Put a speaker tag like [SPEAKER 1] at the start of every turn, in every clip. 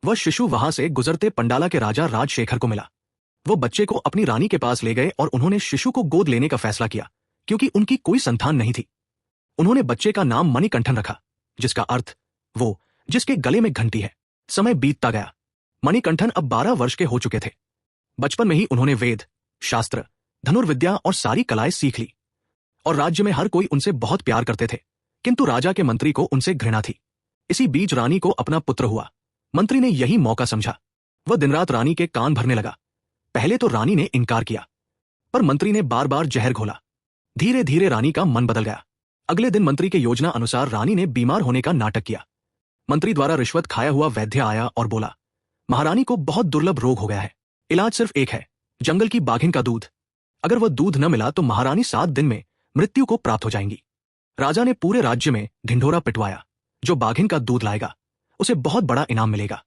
[SPEAKER 1] वह शिशु वहां से गुजरते पंडाला के राजा राजशेखर को मिला। वो बच्चे को अपनी रानी के पास ले गए और उन्होंने शिशु को गोद लेने का फैसला किया, क्योंकि उनकी कोई संतान नहीं थी। उन्होंने बच्चे का नाम मणिकंठन रखा, जिसका अर्थ वो जिसके गले में घंटी है। समय बीतता गया। मणिकंठन अब 12 वर्ष के हो चुके थे। बचपन में ही उन्होंने वेद, शास्त्र, धनुर्विद्या और सारी कलाएं सीख ली, और राज्य में हर कोई उनसे बहुत प्यार करते थे, किंतु राजा के मंत्री को उनसे घृणा थी। इसी बीच रानी को अपना पुत्र हुआ। मंत्री ने यही मौका समझा। वह दिन रात रानी के कान भरने लगा। पहले तो रानी ने इनकार किया, पर मंत्री ने बार बार जहर घोला। धीरे धीरे रानी का मन बदल गया। अगले दिन मंत्री के योजना अनुसार रानी ने बीमार होने का नाटक किया। मंत्री द्वारा रिश्वत खाया हुआ वैद्य आया और बोला, महारानी को बहुत दुर्लभ रोग हो गया है। इलाज सिर्फ एक है, जंगल की बाघिन का दूध। अगर वह दूध न मिला तो महारानी 7 दिन में मृत्यु को प्राप्त हो जाएंगी। राजा ने पूरे राज्य में ढिंढोरा पिटवाया। जो बाघिन का दूध लाएगा उसे बहुत बड़ा इनाम मिलेगा।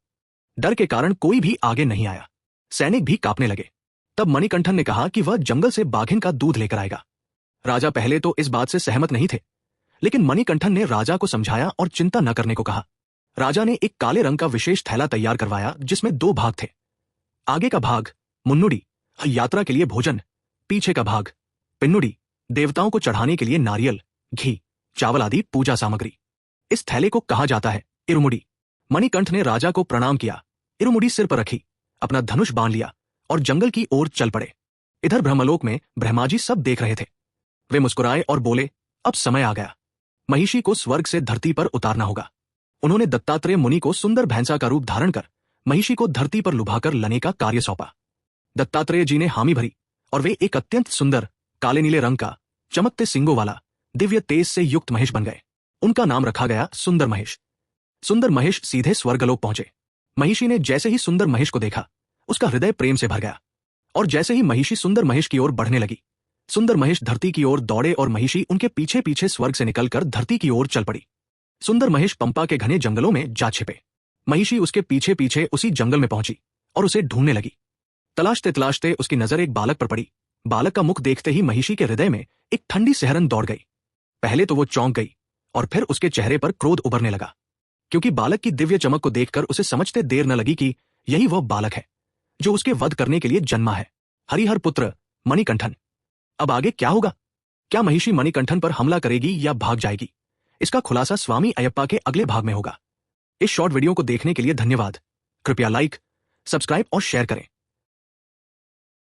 [SPEAKER 1] डर के कारण कोई भी आगे नहीं आया। सैनिक भी कांपने लगे। तब मणिकंठन ने कहा कि वह जंगल से बाघिन का दूध लेकर आएगा। राजा पहले तो इस बात से सहमत नहीं थे, लेकिन मणिकंठन ने राजा को समझाया और चिंता न करने को कहा। राजा ने एक काले रंग का विशेष थैला तैयार करवाया, जिसमें 2 भाग थे। आगे का भाग मुन्नुडी, यात्रा के लिए भोजन। पीछे का भाग पिन्नुडी, देवताओं को चढ़ाने के लिए नारियल, घी, चावल आदि पूजा सामग्री। इस थैले को कहा जाता है इरुमुडी। मणिकंठ ने राजा को प्रणाम किया, इरुमुडी सिर पर रखी, अपना धनुष बांध लिया और जंगल की ओर चल पड़े। इधर ब्रह्मलोक में ब्रह्माजी सब देख रहे थे। वे मुस्कुराए और बोले, अब समय आ गया। महिषी को स्वर्ग से धरती पर उतारना होगा। उन्होंने दत्तात्रेय मुनि को सुंदर भैंसा का रूप धारण कर महिषी को धरती पर लुभाकर लाने का कार्य सौंपा। दत्तात्रेय जी ने हामी भरी और वे एक अत्यंत सुंदर काले नीले रंग का चमकते सिंगों वाला दिव्य तेज से युक्त महेश बन गए। उनका नाम रखा गया सुंदर महेश। सुंदर महेश सीधे स्वर्गलोक पहुंचे। महिषी ने जैसे ही सुंदर महेश को देखा, उसका हृदय प्रेम से भर गया, और जैसे ही महिषी सुंदर महेश की ओर बढ़ने लगी, सुंदर महेश धरती की ओर दौड़े और महिषी उनके पीछे पीछे स्वर्ग से निकलकर धरती की ओर चल पड़ी। सुंदर महेश पंपा के घने जंगलों में जा छिपे। महिषी उसके पीछे पीछे उसी जंगल में पहुंची और उसे ढूंढने लगी। तलाशते तलाशते उसकी नजर एक बालक पर पड़ी। बालक का मुख देखते ही महिषी के हृदय में एक ठंडी सिहरन दौड़ गई। पहले तो वो चौंक गई और फिर उसके चेहरे पर क्रोध उभरने लगा, क्योंकि बालक की दिव्य चमक को देखकर उसे समझते देर न लगी कि यही वह बालक है जो उसके वध करने के लिए जन्मा है, हरिहर पुत्र मणिकंठन। अब आगे क्या होगा? क्या महिषी मणिकंठन पर हमला करेगी या भाग जाएगी? इसका खुलासा स्वामी अयप्पा के अगले भाग में होगा। इस शॉर्ट वीडियो को देखने के लिए धन्यवाद। कृपया लाइक, सब्सक्राइब और शेयर करें।